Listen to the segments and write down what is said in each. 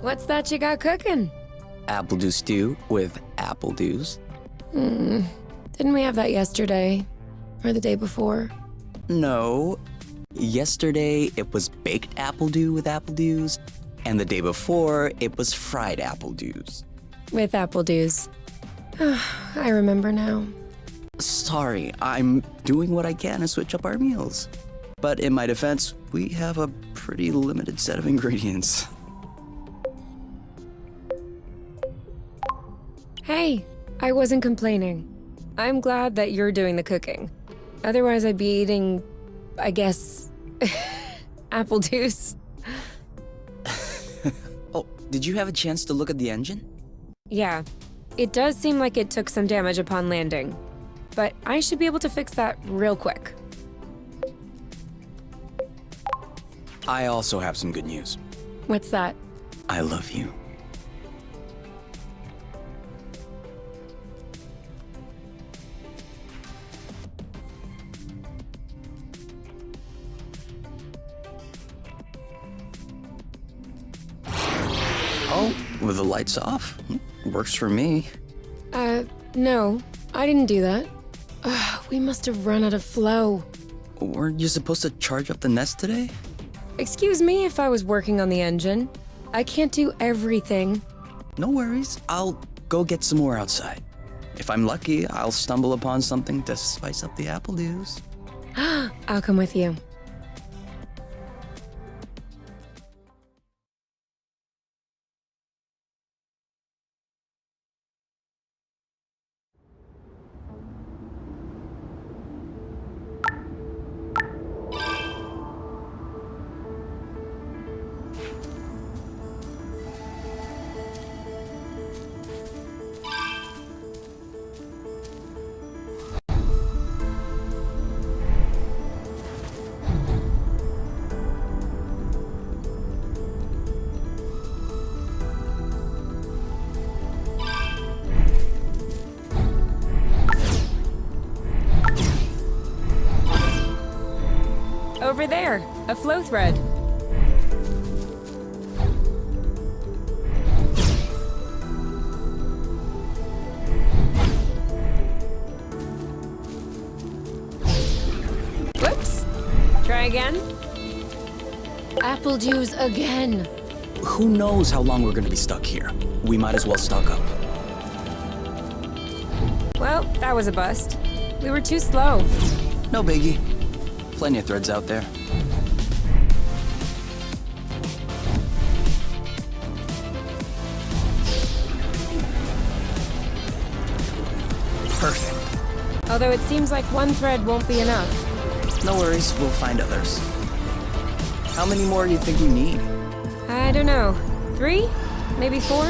What's that you got cooking? Apple dew stew with apple dews. Didn't we have that yesterday? Or the day before? No. Yesterday, it was baked apple dew with apple dews, and the day before, it was fried apple dews. With apple dews. I remember now. Sorry, I'm doing what I can to switch up our meals. But in my defense, we have a pretty limited set of ingredients. Hey, I wasn't complaining. I'm glad that you're doing the cooking. Otherwise, I'd be eating, I guess, apple juice. Oh, did you have a chance to look at the engine? Yeah, it does seem like it took some damage upon landing. But I should be able to fix that real quick. I also have some good news. What's that? I love you. Oh, with the lights off? Works for me. No, I didn't do that. We must have run out of flow. Weren't you supposed to charge up the nest today? Excuse me if I was working on the engine. I can't do everything. No worries. I'll go get some more outside. If I'm lucky, I'll stumble upon something to spice up the apple dews. I'll come with you. Over there, a flow thread. Whoops. Try again. Apple juice again. Who knows how long we're gonna be stuck here? We might as well stock up. Well, that was a bust. We were too slow. No biggie. Plenty of threads out there. Perfect. Although it seems like one thread won't be enough. No worries, we'll find others. How many more do you think you need? I don't know. 3? Maybe 4?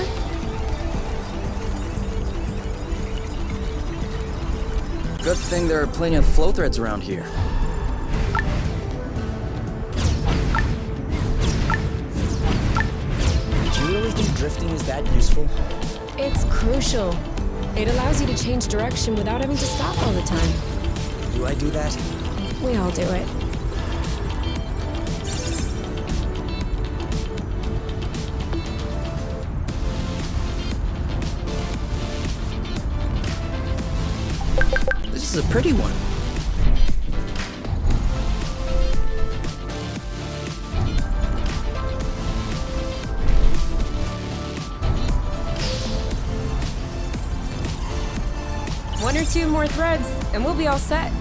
Good thing there are plenty of flow threads around here. Do you really think drifting is that useful? It's crucial. It allows you to change direction without having to stop all the time. Do I do that? We all do it. This is a pretty one. 1 or 2 more threads, and we'll be all set.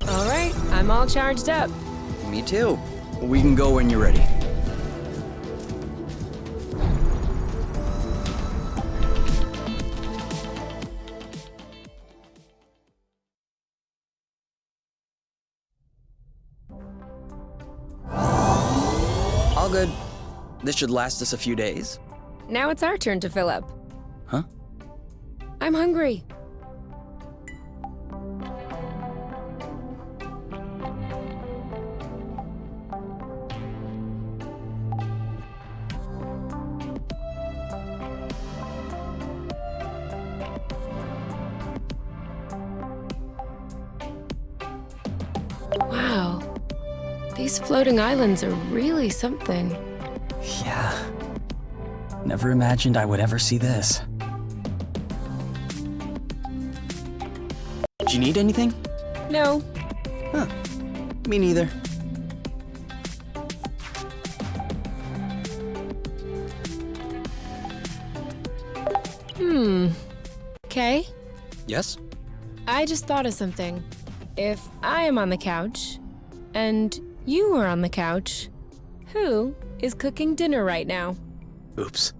All right, I'm all charged up. Me too. We can go when you're ready. All good. This should last us a few days. Now it's our turn to fill up. Huh? I'm hungry. Wow. These floating islands are really something. Yeah. Never imagined I would ever see this. Do you need anything? No. Huh. Me neither. Okay. Yes? I just thought of something. If I am on the couch, and you are on the couch, who is cooking dinner right now? Oops.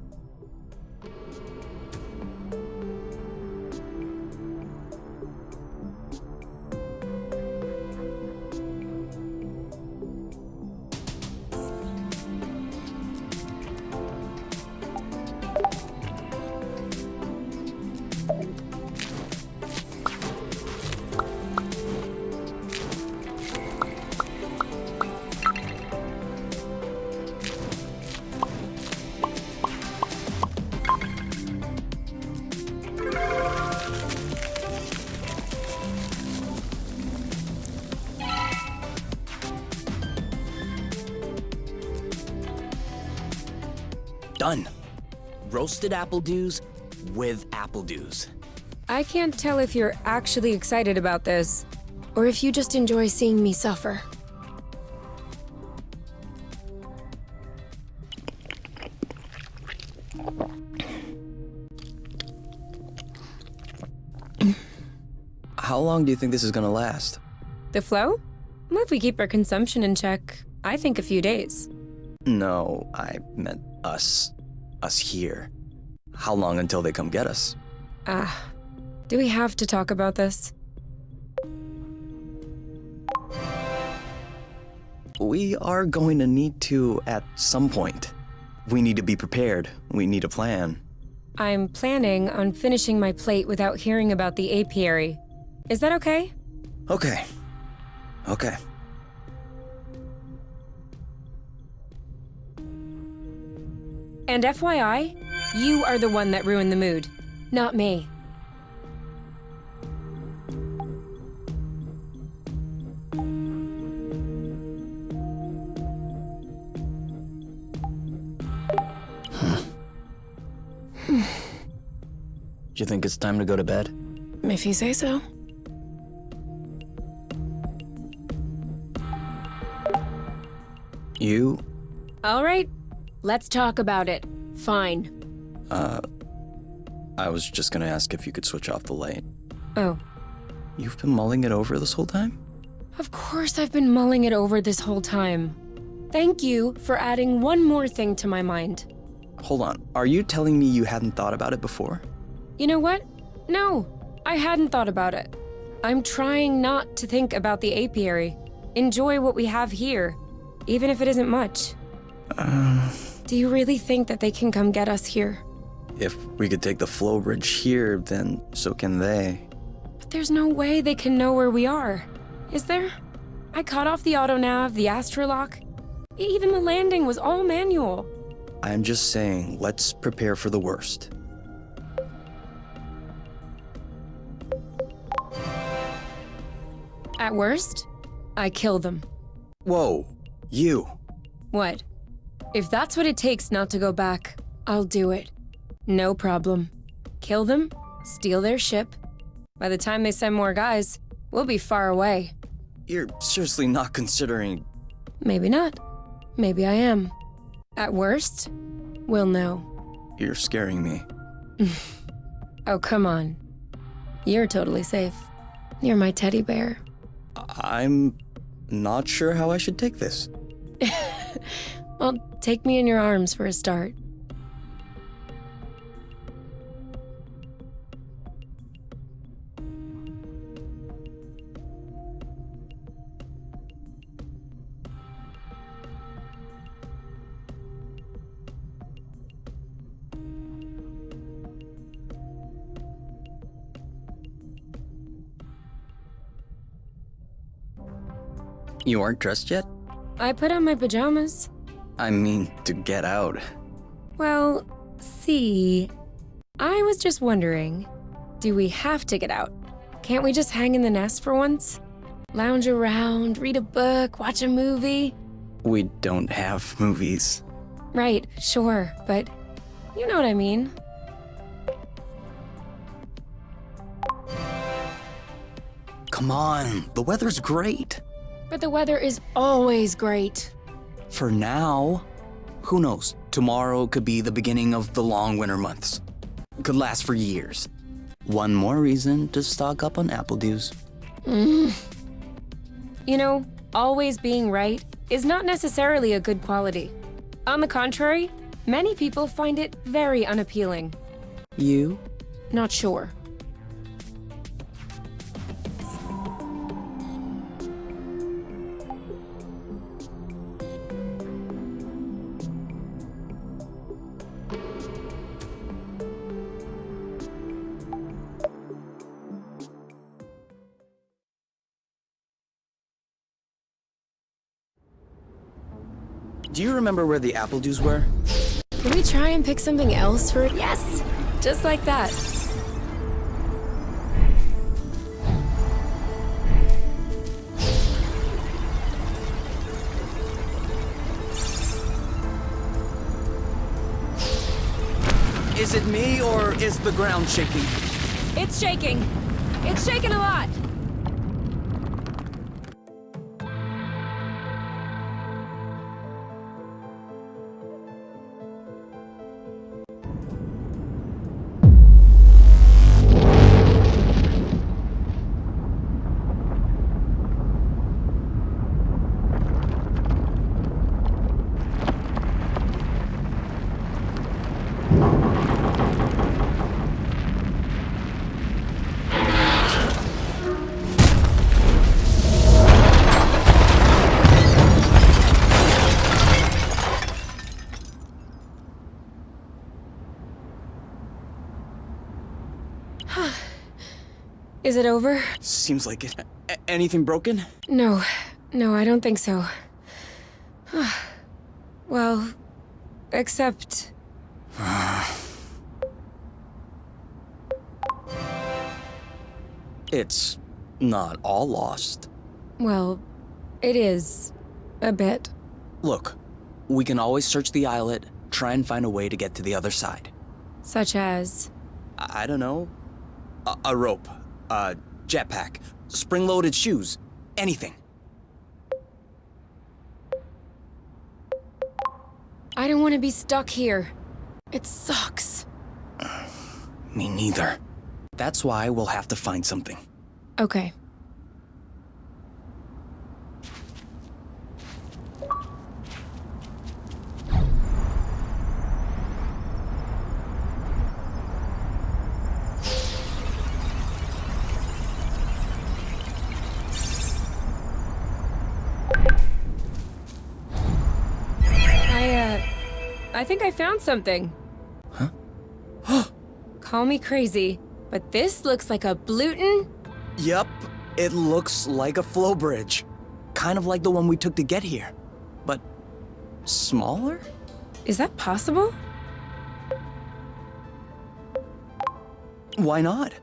Done. Roasted apple dews with apple dews. I can't tell if you're actually excited about this, or if you just enjoy seeing me suffer. How long do you think this is gonna last? The flow? Well, if we keep our consumption in check, I think a few days. No, I meant us. Us here. How long until they come get us? Do we have to talk about this? We are going to need to at some point. We need to be prepared. We need a plan. I'm planning on finishing my plate without hearing about the apiary. Is that okay? Okay. Okay. And FYI, you are the one that ruined the mood, not me. Do you think it's time to go to bed? If you say so. You? All right, let's talk about it. Fine. I was just gonna ask if you could switch off the light. Oh, You've been mulling it over this whole time? of course I've been mulling it over this whole time. Thank you for adding one more thing to my mind. Hold on. Are you telling me you hadn't thought about it before? You know what? No, I hadn't thought about it. I'm trying not to think about the apiary. Enjoy what we have here, even if it isn't much. Do you really think that they can come get us here? If we could take the flow bridge here, then so can they. But there's no way they can know where we are. Is there? I cut off the autonav, the astrolock. Even the landing was all manual. I'm just saying, let's prepare for the worst. At worst, I kill them. Whoa, you. What? If that's what it takes not to go back, I'll do it. No problem. Kill them, steal their ship. By the time they send more guys, we'll be far away. You're seriously not considering... Maybe not. Maybe I am. At worst, we'll know. You're scaring me. Oh, come on. You're totally safe. You're my teddy bear. I'm not sure how I should take this. Well, take me in your arms for a start. You aren't dressed yet? I put on my pajamas. I mean, to get out. Well, see, I was just wondering, do we have to get out? Can't we just hang in the nest for once? Lounge around, read a book, watch a movie? We don't have movies. Right, sure, but you know what I mean. Come on, the weather's great. But the weather is always great. For now. Who knows? Tomorrow could be the beginning of the long winter months. Could last for years. One more reason to stock up on apple dews. You know, always being right is not necessarily a good quality. On the contrary, many people find it very unappealing. You? Not sure. Do you remember where the apple dews were? Can we try and pick something else for it? Yes! Just like that. Is it me or is the ground shaking? It's shaking. It's shaking a lot. Is it over? Seems like it. Anything broken? No, I don't think so. Well, except... It's not all lost. Well, it is. A bit. Look, we can always search the islet, try and find a way to get to the other side. Such as... I don't know. A rope, a jetpack, spring-loaded shoes, anything. I don't want to be stuck here. It sucks. Me neither. That's why we'll have to find something. Okay. I think I found something. Huh? Call me crazy, but this looks like a Bluton. Yup, it looks like a flow bridge. Kind of like the one we took to get here. But smaller? Is that possible? Why not?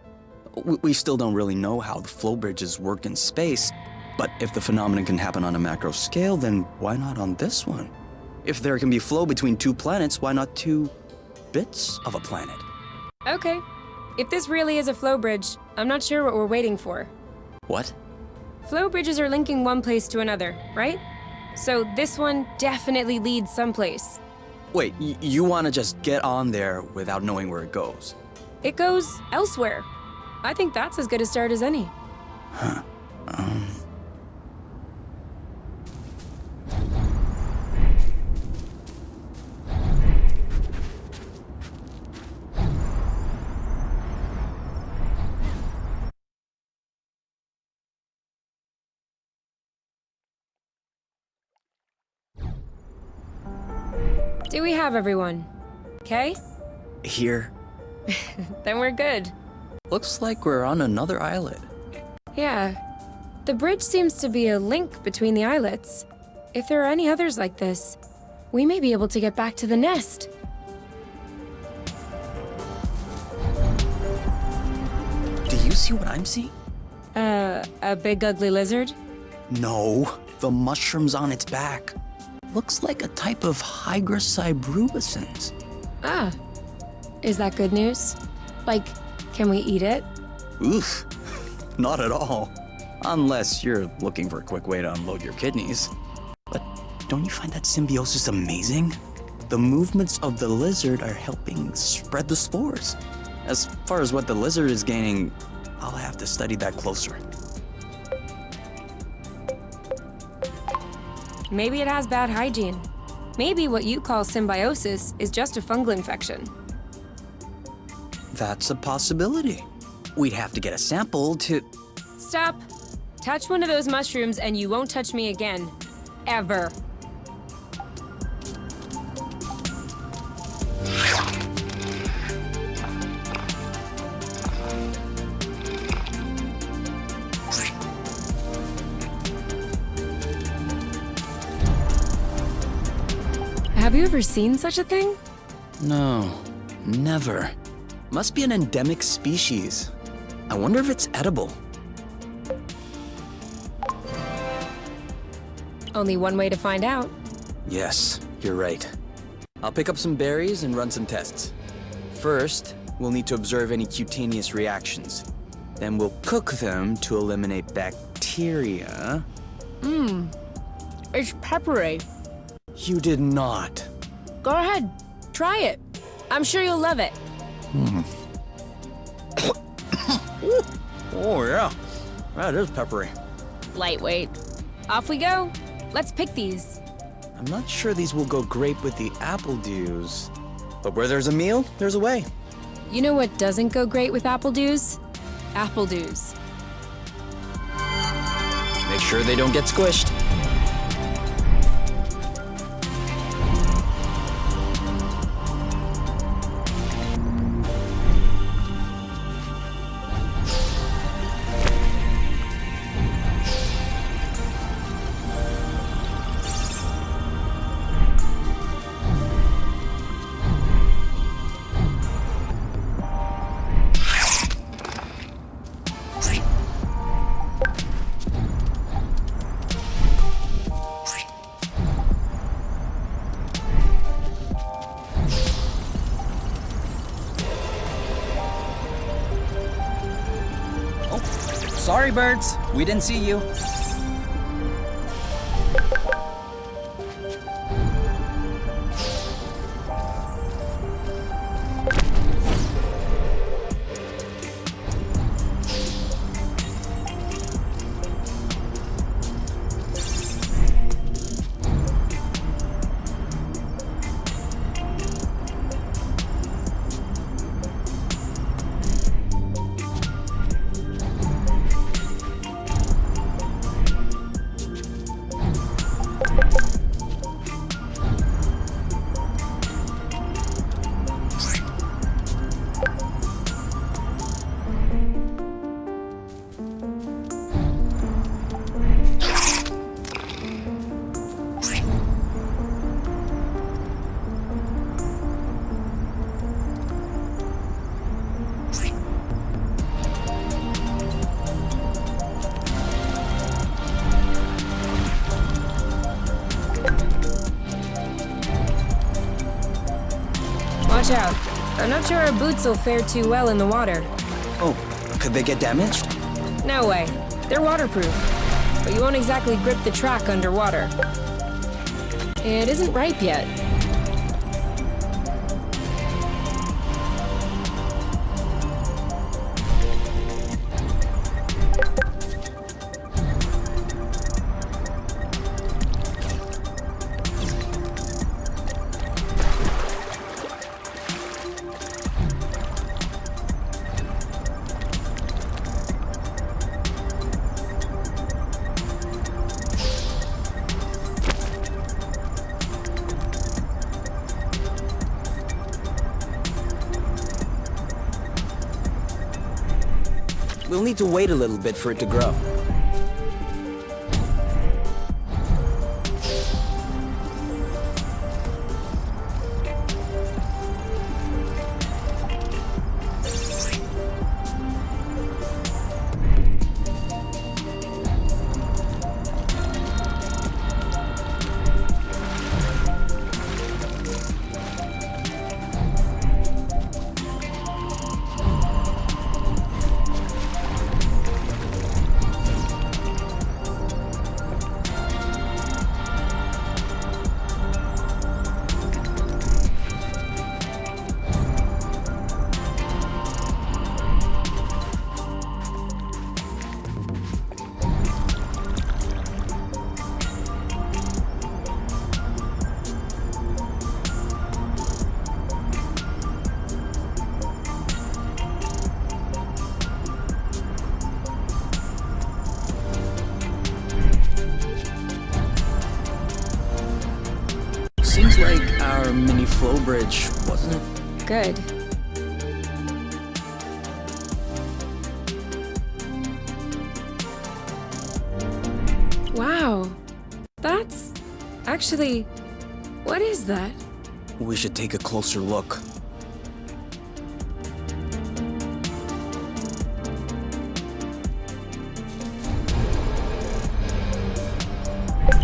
We still don't really know how the flow bridges work in space, but if the phenomenon can happen on a macro scale, then why not on this one? If there can be flow between two planets, why not two bits of a planet. Okay. If this really is a flow bridge, I'm not sure what we're waiting for. What? Flow bridges are linking one place to another, right? So this one definitely leads someplace. Wait, you want to just get on there without knowing where it goes? It goes elsewhere. I think that's as good a start as any. Huh. Do we have everyone? Okay? Here. Then we're good. Looks like we're on another islet. Yeah. The bridge seems to be a link between the islets. If there are any others like this, we may be able to get back to the nest. Do you see what I'm seeing? A big ugly lizard? No, the mushrooms on its back. Looks like a type of hygroscybrubescens. Ah. Is that good news? Like, can we eat it? Oof, not at all. Unless you're looking for a quick way to unload your kidneys. But don't you find that symbiosis amazing? The movements of the lizard are helping spread the spores. As far as what the lizard is gaining, I'll have to study that closer. Maybe it has bad hygiene. Maybe what you call symbiosis is just a fungal infection. That's a possibility. We'd have to get a sample to... Stop. Touch one of those mushrooms and you won't touch me again. Ever. Have you ever seen such a thing? No, never. Must be an endemic species. I wonder if it's edible. Only one way to find out. Yes, you're right. I'll pick up some berries and run some tests. First, we'll need to observe any cutaneous reactions. Then we'll cook them to eliminate bacteria. It's peppery. You did not. Go ahead. Try it. I'm sure you'll love it. Oh yeah, that is peppery. Lightweight. Off we go. Let's pick these. I'm not sure these will go great with the apple dews. But where there's a meal, there's a way. You know what doesn't go great with apple dews? Apple dews. Make sure they don't get squished. Sorry, birds. We didn't see you. Watch out. I'm not sure our boots will fare too well in the water. Oh, could they get damaged? No way. They're waterproof. But you won't exactly grip the track underwater. It isn't ripe yet. We'll need to wait a little bit for it to grow. Seems like our mini flow bridge, wasn't it? Good. Wow. That's... actually... what is that? We should take a closer look.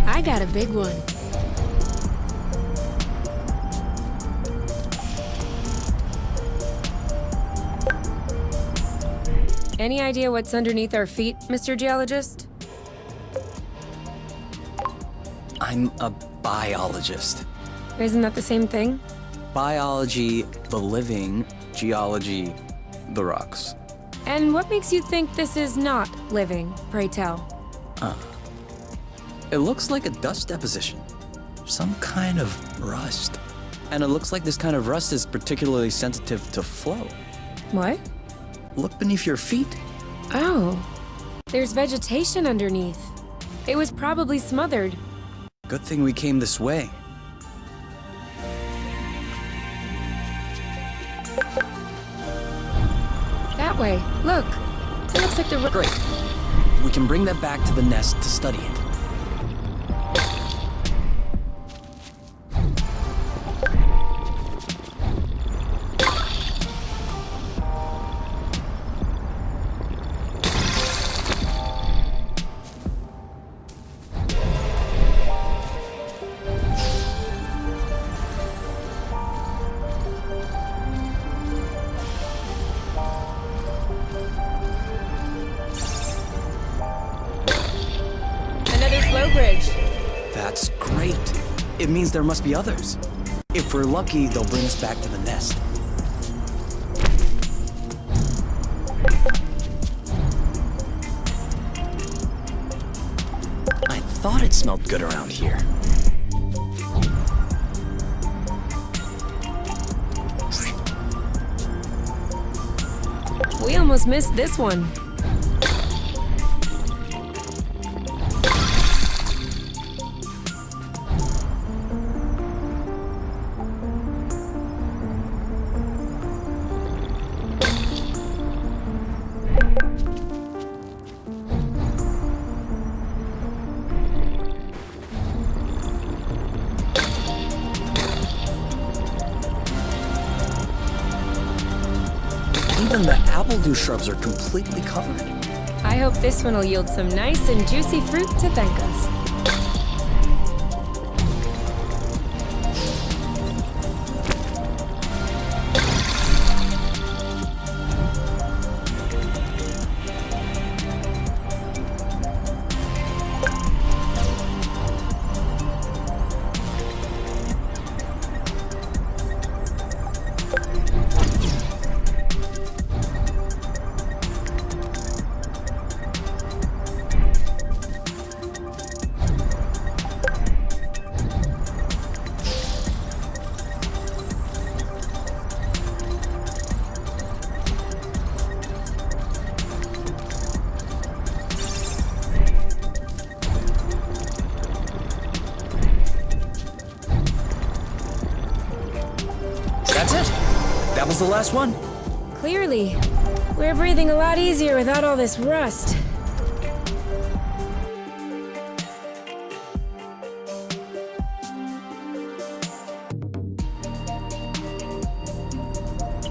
I got a big one. Any idea what's underneath our feet, Mr. Geologist? I'm a biologist. Isn't that the same thing? Biology, the living, geology, the rocks. And what makes you think this is not living, pray tell? It looks like a dust deposition. Some kind of rust. And it looks like this kind of rust is particularly sensitive to flow. What? Look beneath your feet. Oh, there's vegetation underneath. It was probably smothered. Good thing we came this way. That way, look. It looks like the... Great. We can bring that back to the nest to study it. Bridge. That's great. It means there must be others. If we're lucky, they'll bring us back to the nest. I thought it smelled good around here. We almost missed this one. Even the apple shrubs are completely covered. I hope this one will yield some nice and juicy fruit to thank us. was the last one. Clearly. We're breathing a lot easier without all this rust.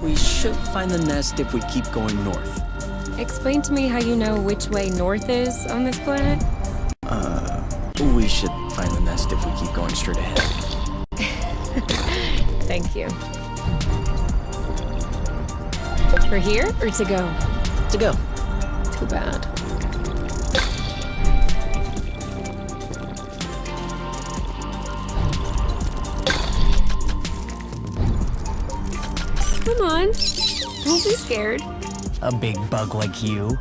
We should find the nest if we keep going north. Explain to me how you know which way north is on this planet? We should find the nest if we keep going straight ahead. Thank you. For here or to go? To go. Too bad. Come on. Don't be scared. A big bug like you.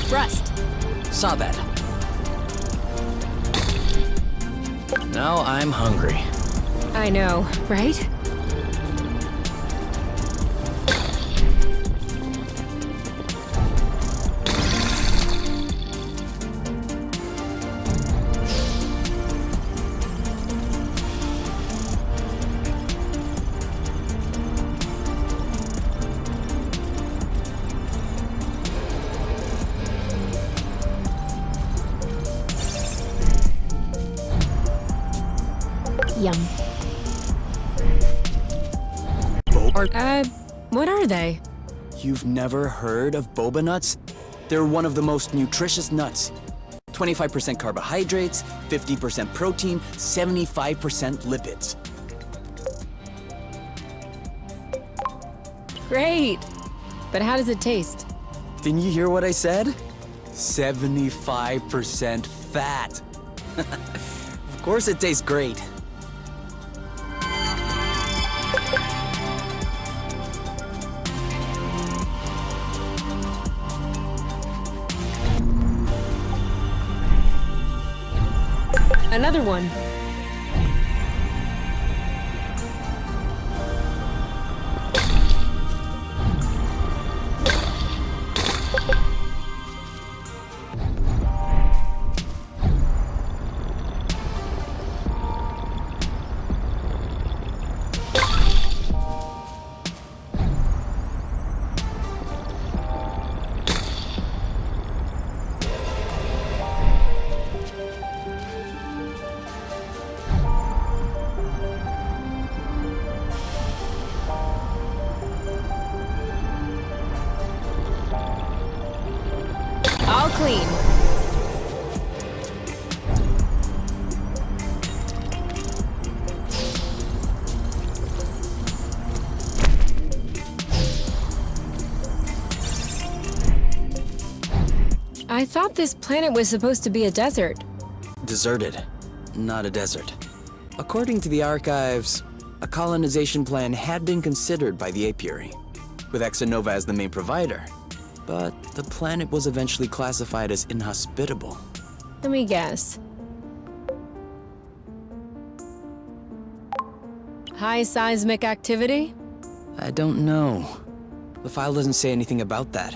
Rust. Saw that. Now I'm hungry. I know, right? Yum. What are they? You've never heard of boba nuts? They're one of the most nutritious nuts. 25% carbohydrates, 50% protein, 75% lipids. Great. But how does it taste? Didn't you hear what I said? 75% fat. Of course it tastes great. Another one. All clean. I thought this planet was supposed to be a desert. Deserted, not a desert. According to the archives, a colonization plan had been considered by the apiary, with Exonova as the main provider. But the planet was eventually classified as inhospitable. Let me guess. High seismic activity? I don't know. The file doesn't say anything about that.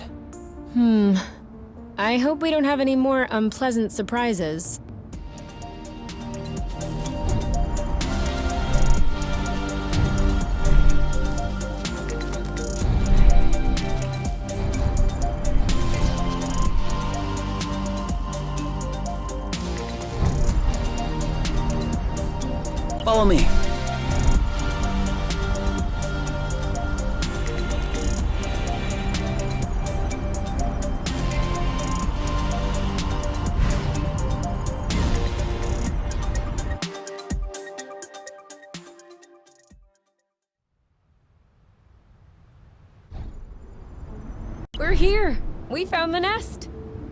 I hope we don't have any more unpleasant surprises. Follow me. We're here. We found the nest.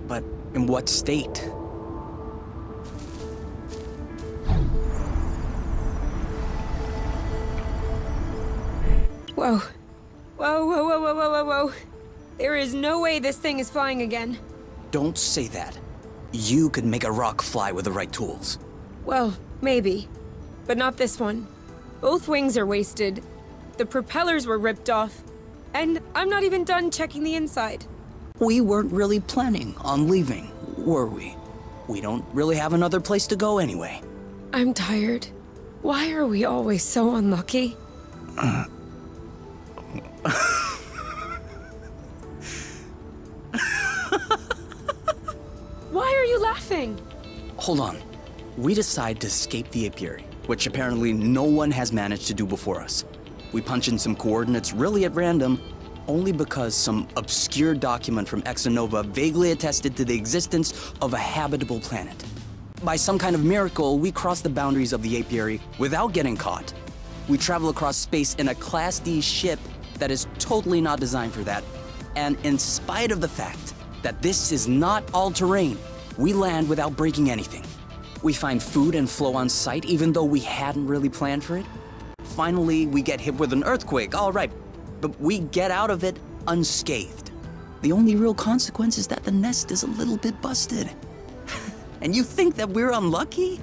But in what state? Whoa. Whoa, whoa, whoa, whoa, whoa, whoa, whoa. There is no way this thing is flying again. Don't say that. You could make a rock fly with the right tools. Well, maybe. But not this one. Both wings are wasted. The propellers were ripped off. And I'm not even done checking the inside. We weren't really planning on leaving, were we? We don't really have another place to go anyway. I'm tired. Why are we always so unlucky? Why are you laughing? Hold on. We decide to escape the apiary, which apparently no one has managed to do before us. We punch in some coordinates really at random, only because some obscure document from Exonova vaguely attested to the existence of a habitable planet. By some kind of miracle, we cross the boundaries of the apiary without getting caught. We travel across space in a Class D ship that is totally not designed for that. And in spite of the fact that this is not all-terrain, we land without breaking anything. We find food and flow on site even though we hadn't really planned for it. Finally, we get hit with an earthquake, all right, but we get out of it unscathed. The only real consequence is that the nest is a little bit busted. And you think that we're unlucky?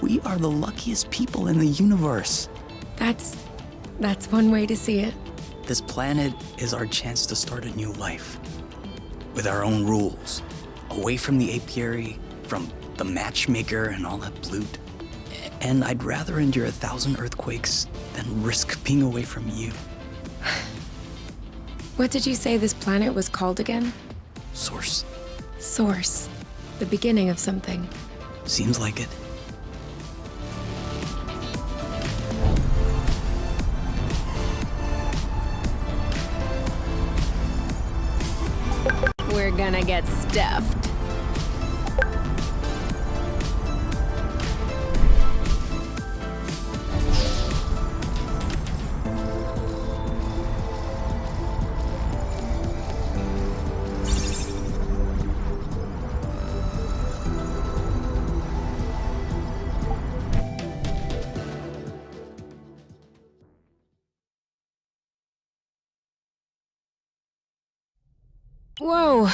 We are the luckiest people in the universe. That's one way to see it. This planet is our chance to start a new life. With our own rules. Away from the apiary, from the matchmaker and all that loot. And I'd rather endure 1,000 earthquakes than risk being away from you. What did you say this planet was called again? Source. Source. The beginning of something. Seems like it. We're gonna get stuffed. Whoa,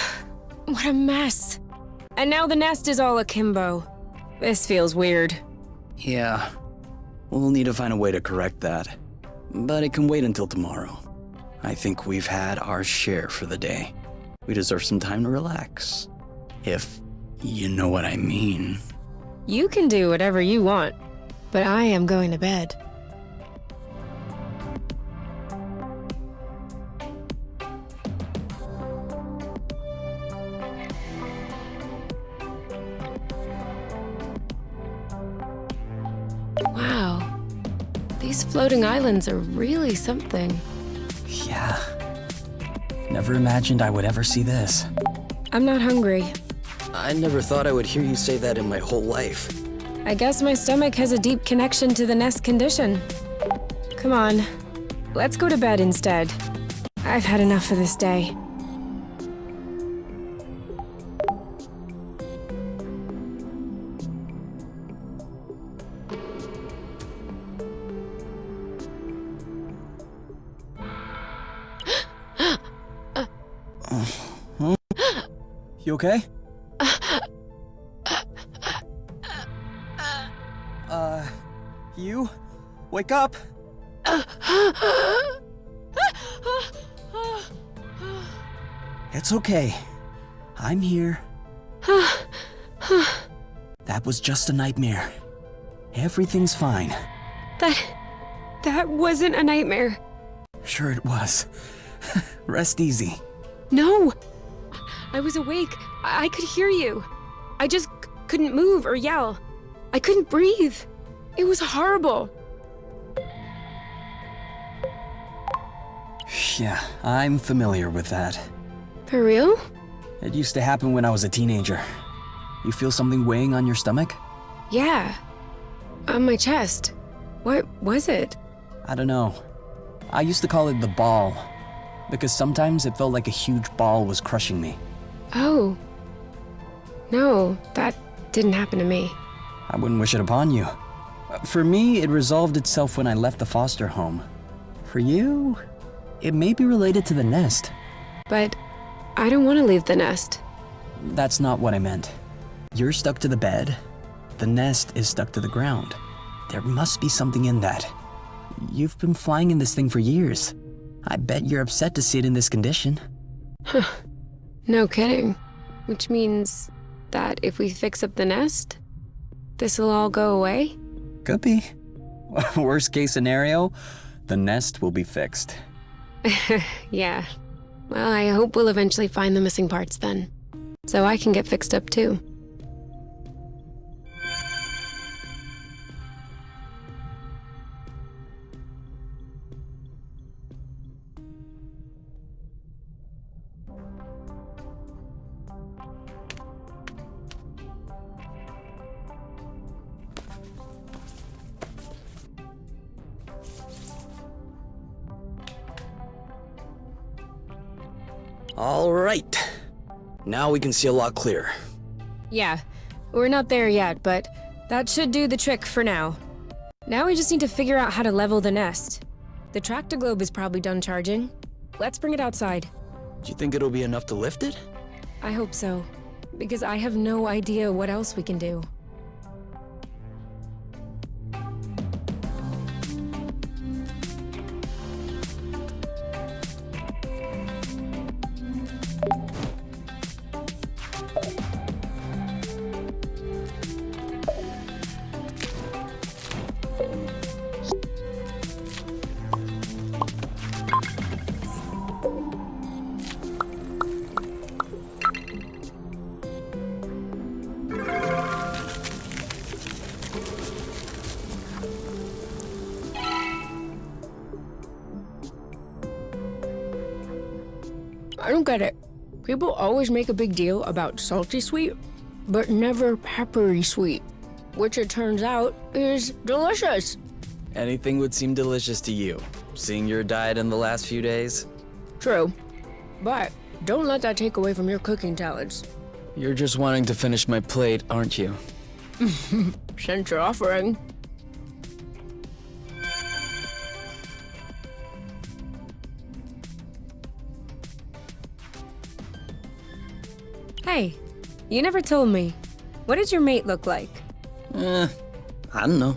what a mess. And now the nest is all akimbo. This feels weird. Yeah, we'll need to find a way to correct that. But it can wait until tomorrow. I think we've had our share for the day. We deserve some time to relax. If you know what I mean. You can do whatever you want, but I am going to bed. Wow, these floating islands are really something. Yeah. Never imagined I would ever see this. I'm not hungry. I never thought I would hear you say that in my whole life. I guess my stomach has a deep connection to the nest condition. Come on, let's go to bed instead. I've had enough for this day. You okay? You? Wake up! It's okay. I'm here. That was just a nightmare. Everything's fine. That wasn't a nightmare. Sure it was. Rest easy. No! I was awake. I could hear you. I just couldn't move or yell. I couldn't breathe. It was horrible. Yeah, I'm familiar with that. For real? It used to happen when I was a teenager. You feel something weighing on your stomach? Yeah. On my chest. What was it? I don't know. I used to call it the ball, because sometimes it felt like a huge ball was crushing me. Oh. No, that didn't happen to me. I wouldn't wish it upon you. For me, it resolved itself when I left the foster home. For you, it may be related to the nest. But I don't want to leave the nest. That's not what I meant. You're stuck to the bed. The nest is stuck to the ground. There must be something in that. You've been flying in this thing for years. I bet you're upset to see it in this condition. No kidding. Which means that if we fix up the nest, this'll all go away? Could be. Worst case scenario, the nest will be fixed. Yeah. Well, I hope we'll eventually find the missing parts then. So I can get fixed up too. All right. Now we can see a lot clearer. Yeah, we're not there yet, but that should do the trick for now. Now we just need to figure out how to level the nest. The tractoglobe is probably done charging. Let's bring it outside. Do you think it'll be enough to lift it? I hope so, because I have no idea what else we can do. I don't get it. People always make a big deal about salty sweet, but never peppery sweet, which it turns out is delicious. Anything would seem delicious to you, seeing your diet in the last few days. True, but don't let that take away from your cooking talents. You're just wanting to finish my plate, aren't you? Since you're offering. Hey, you never told me. What did your mate look like? I don't know.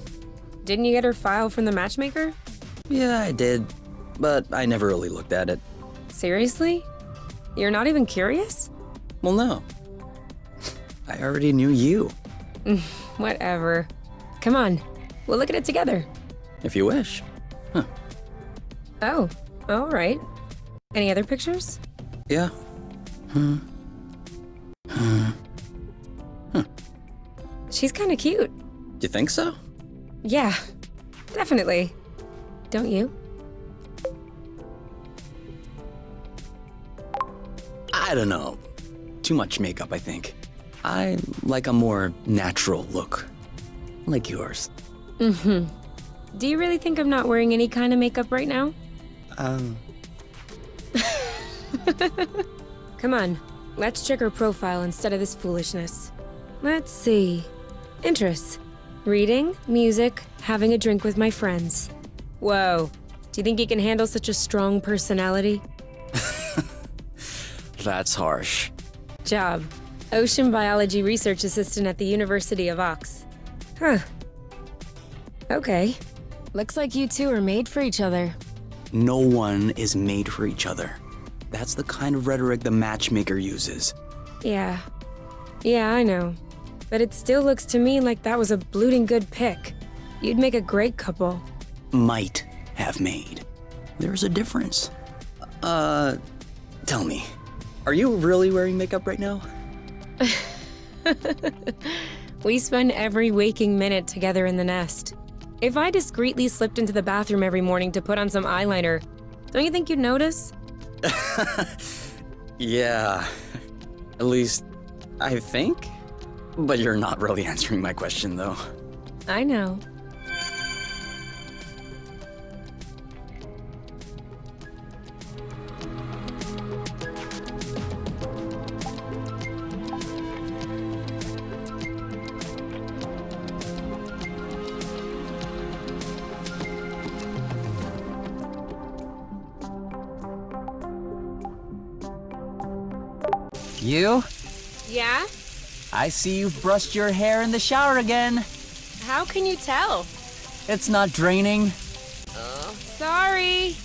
Didn't you get her file from the matchmaker? Yeah, I did, but I never really looked at it. Seriously? You're not even curious? Well, no. I already knew you, Whatever. Come on, we'll look at it together. if you wish. Oh, all right. Any other pictures? Yeah. She's kind of cute. You think so? Yeah, definitely. Don't you? I don't know. Too much makeup, I think. I like a more natural look. Like yours. Do you really think I'm not wearing any kind of makeup right now? Come on, let's check her profile instead of this foolishness. Let's see. Interests. Reading, music, having a drink with my friends. Whoa. Do you think you can handle such a strong personality? That's harsh. Job. Ocean biology research assistant at the University of Ox. Huh. Okay. Looks like you two are made for each other. No one is made for each other. That's the kind of rhetoric the matchmaker uses. Yeah. Yeah, I know. But it still looks to me like that was a blooting good pick. You'd make a great couple. Might have made. There's a difference. Tell me, are you really wearing makeup right now? We spend every waking minute together in the nest. If I discreetly slipped into the bathroom every morning to put on some eyeliner, don't you think you'd notice? Yeah. At least, I think. But you're not really answering my question, though. I know. You? Yeah? I see you've brushed your hair in the shower again. How can you tell? It's not draining. Sorry.